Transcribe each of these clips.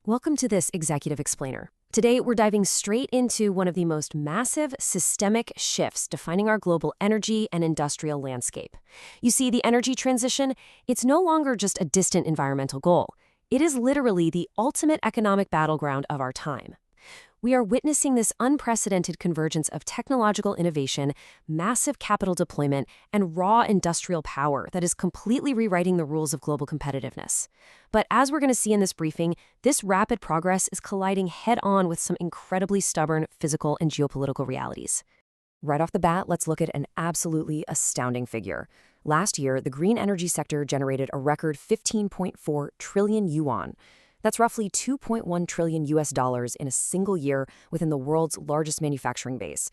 Welcome to this Executive Explainer. Today, we're diving straight into one of the most massive systemic shifts defining our global energy and industrial landscape. You see, the energy transition, it's no longer just a distant environmental goal. It is literally the ultimate economic battleground of our time. We are witnessing this unprecedented convergence of technological innovation, massive capital deployment, and raw industrial power that is completely rewriting the rules of global competitiveness. But as we're going to see in this briefing, this rapid progress is colliding head-on with some incredibly stubborn physical and geopolitical realities. Right off the bat, let's look at an absolutely astounding figure. Last year, the green energy sector generated a record 15.4 trillion yuan. That's roughly $2.1 trillion in a single year within the world's largest manufacturing base.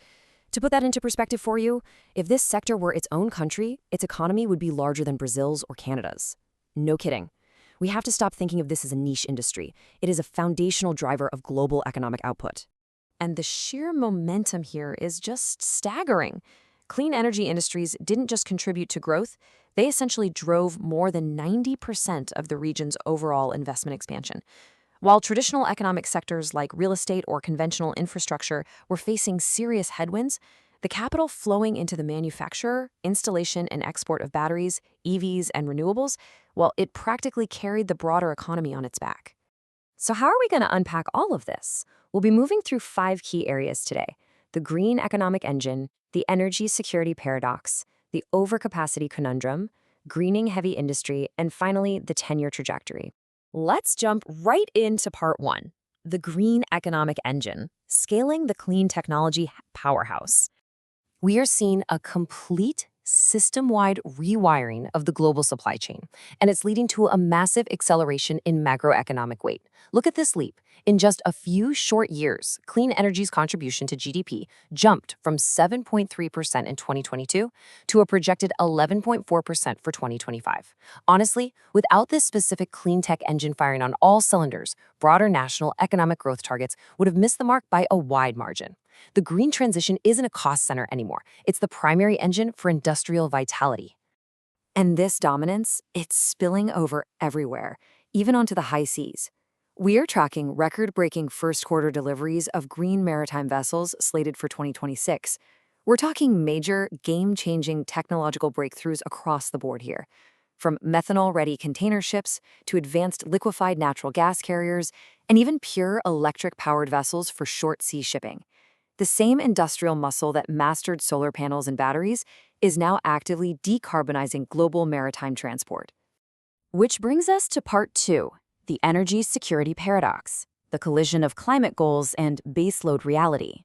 To put that into perspective for you, if this sector were its own country, its economy would be larger than Brazil's or Canada's. No kidding. We have to stop thinking of this as a niche industry. It is a foundational driver of global economic output. And the sheer momentum here is just staggering. Clean energy industries didn't just contribute to growth, they essentially drove more than 90% of the region's overall investment expansion. While traditional economic sectors like real estate or conventional infrastructure were facing serious headwinds, the capital flowing into the manufacture, installation, and export of batteries, EVs, and renewables, well, it practically carried the broader economy on its back. So how are we going to unpack all of this? We'll be moving through 5 key areas today: the green economic engine, the energy security paradox, the overcapacity conundrum, greening heavy industry, and finally, the 10-year trajectory. Let's jump right into part 1, the green economic engine, scaling the clean technology powerhouse. We are seeing a complete system-wide rewiring of the global supply chain, and it's leading to a massive acceleration in macroeconomic weight. Look at this leap. In just a few short years, clean energy's contribution to GDP jumped from 7.3% in 2022 to a projected 11.4% for 2025. Honestly, without this specific clean tech engine firing on all cylinders, broader national economic growth targets would have missed the mark by a wide margin. The green transition isn't a cost center anymore. It's the primary engine for industrial vitality. And this dominance, it's spilling over everywhere, even onto the high seas. We are tracking record-breaking first-quarter deliveries of green maritime vessels slated for 2026. We're talking major, game-changing technological breakthroughs across the board here. From methanol-ready container ships to advanced liquefied natural gas carriers and even pure electric-powered vessels for short-sea shipping. The same industrial muscle that mastered solar panels and batteries is now actively decarbonizing global maritime transport. Which brings us to part 2, the energy security paradox, the collision of climate goals and baseload reality.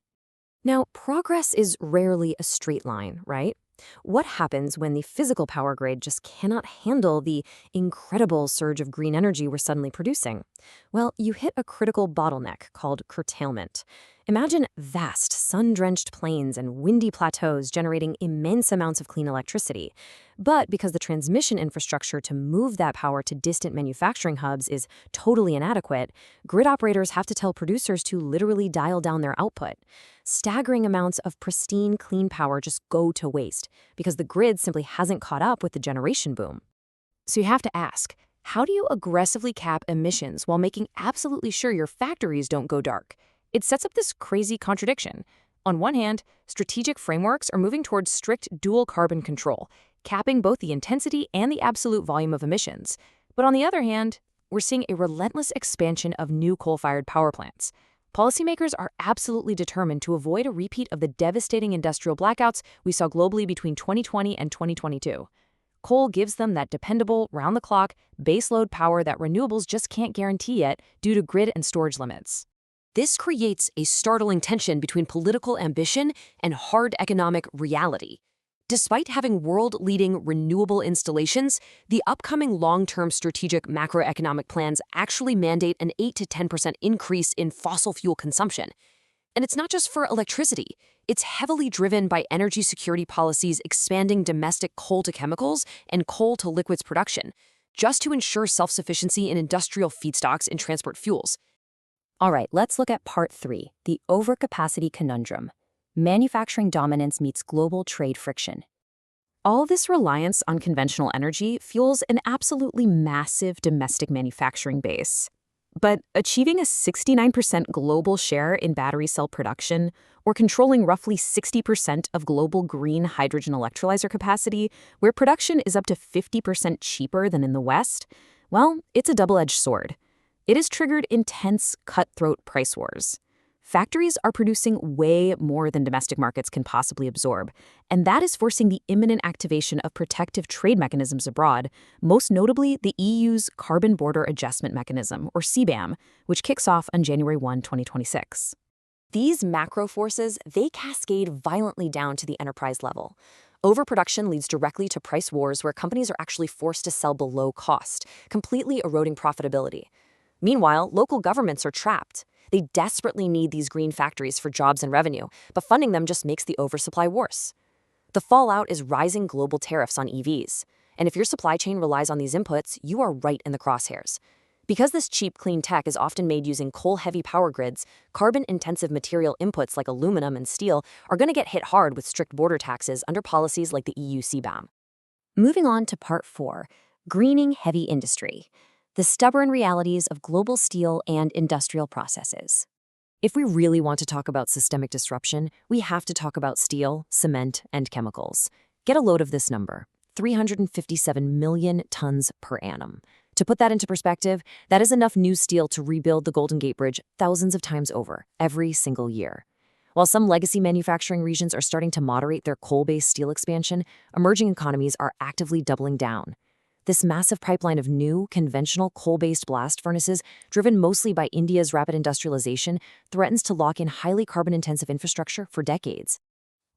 Now, progress is rarely a straight line, right? What happens when the physical power grid just cannot handle the incredible surge of green energy we're suddenly producing? Well, you hit a critical bottleneck called curtailment. Imagine vast, sun-drenched plains and windy plateaus generating immense amounts of clean electricity. But because the transmission infrastructure to move that power to distant manufacturing hubs is totally inadequate, grid operators have to tell producers to literally dial down their output. Staggering amounts of pristine, clean power just go to waste because the grid simply hasn't caught up with the generation boom. So you have to ask, how do you aggressively cap emissions while making absolutely sure your factories don't go dark? It sets up this crazy contradiction. On one hand, strategic frameworks are moving towards strict dual carbon control, capping both the intensity and the absolute volume of emissions. But on the other hand, we're seeing a relentless expansion of new coal-fired power plants. Policymakers are absolutely determined to avoid a repeat of the devastating industrial blackouts we saw globally between 2020 and 2022. Coal gives them that dependable, round-the-clock, baseload power that renewables just can't guarantee yet due to grid and storage limits. This creates a startling tension between political ambition and hard economic reality. Despite having world-leading renewable installations, the upcoming long-term strategic macroeconomic plans actually mandate an 8 to 10% increase in fossil fuel consumption. And it's not just for electricity. It's heavily driven by energy security policies expanding domestic coal to chemicals and coal to liquids production, just to ensure self-sufficiency in industrial feedstocks and transport fuels. All right, let's look at part 3, the overcapacity conundrum. Manufacturing dominance meets global trade friction. All this reliance on conventional energy fuels an absolutely massive domestic manufacturing base. But achieving a 69% global share in battery cell production, or controlling roughly 60% of global green hydrogen electrolyzer capacity, where production is up to 50% cheaper than in the West, well, it's a double-edged sword. It has triggered intense, cutthroat price wars. Factories are producing way more than domestic markets can possibly absorb, and that is forcing the imminent activation of protective trade mechanisms abroad, most notably the EU's Carbon Border Adjustment Mechanism, or CBAM, which kicks off on January 1, 2026. These macro forces, they cascade violently down to the enterprise level. Overproduction leads directly to price wars where companies are actually forced to sell below cost, completely eroding profitability. Meanwhile, local governments are trapped. They desperately need these green factories for jobs and revenue, but funding them just makes the oversupply worse. The fallout is rising global tariffs on EVs. And if your supply chain relies on these inputs, you are right in the crosshairs. Because this cheap, clean tech is often made using coal-heavy power grids, carbon-intensive material inputs like aluminum and steel are going to get hit hard with strict border taxes under policies like the EU CBAM. Moving on to Part 4, Greening Heavy Industry. The stubborn realities of global steel and industrial processes. If we really want to talk about systemic disruption, we have to talk about steel, cement, and chemicals. Get a load of this number: 357 million tons per annum. To put that into perspective, that is enough new steel to rebuild the Golden Gate Bridge thousands of times over, every single year. While some legacy manufacturing regions are starting to moderate their coal-based steel expansion, emerging economies are actively doubling down. This massive pipeline of new, conventional coal-based blast furnaces, driven mostly by India's rapid industrialization, threatens to lock in highly carbon-intensive infrastructure for decades.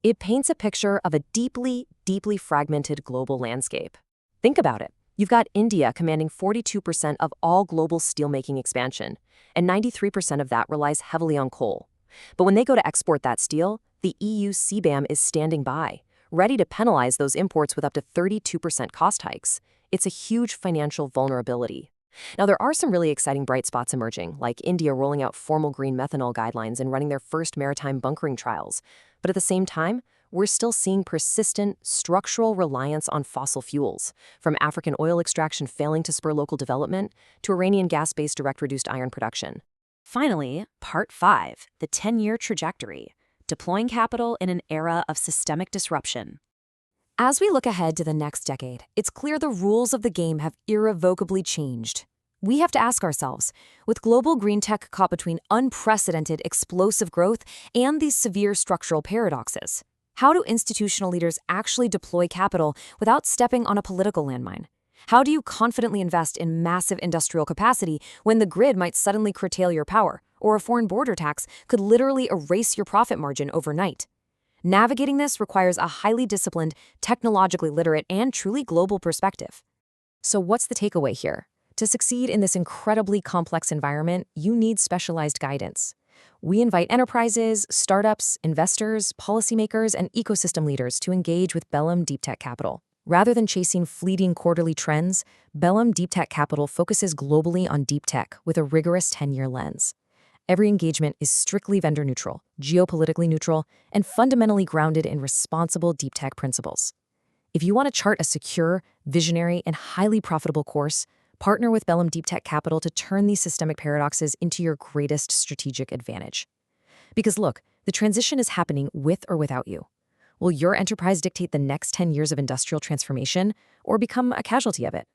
It paints a picture of a deeply, deeply fragmented global landscape. Think about it. You've got India commanding 42% of all global steelmaking expansion, and 93% of that relies heavily on coal. But when they go to export that steel, the EU CBAM is standing by, ready to penalize those imports with up to 32% cost hikes. It's a huge financial vulnerability. Now, there are some really exciting bright spots emerging, like India rolling out formal green methanol guidelines and running their first maritime bunkering trials. But at the same time, we're still seeing persistent, structural reliance on fossil fuels, from African oil extraction failing to spur local development to Iranian gas-based direct reduced iron production. Finally, Part 5, the 10-year trajectory, deploying capital in an era of systemic disruption. As we look ahead to the next decade, it's clear the rules of the game have irrevocably changed. We have to ask ourselves, with global green tech caught between unprecedented explosive growth and these severe structural paradoxes, how do institutional leaders actually deploy capital without stepping on a political landmine? How do you confidently invest in massive industrial capacity when the grid might suddenly curtail your power, or a foreign border tax could literally erase your profit margin overnight? Navigating this requires a highly disciplined, technologically literate, and truly global perspective. So what's the takeaway here? To succeed in this incredibly complex environment, you need specialized guidance. We invite enterprises, startups, investors, policymakers, and ecosystem leaders to engage with Bellum DeepTech Capital. Rather than chasing fleeting quarterly trends, Bellum DeepTech Capital focuses globally on deep tech with a rigorous 10-year lens. Every engagement is strictly vendor neutral, geopolitically neutral, and fundamentally grounded in responsible deep tech principles. If you want to chart a secure, visionary, and highly profitable course, partner with Bellum DeepTech Capital to turn these systemic paradoxes into your greatest strategic advantage. Because look, the transition is happening with or without you. Will your enterprise dictate the next 10 years of industrial transformation or become a casualty of it?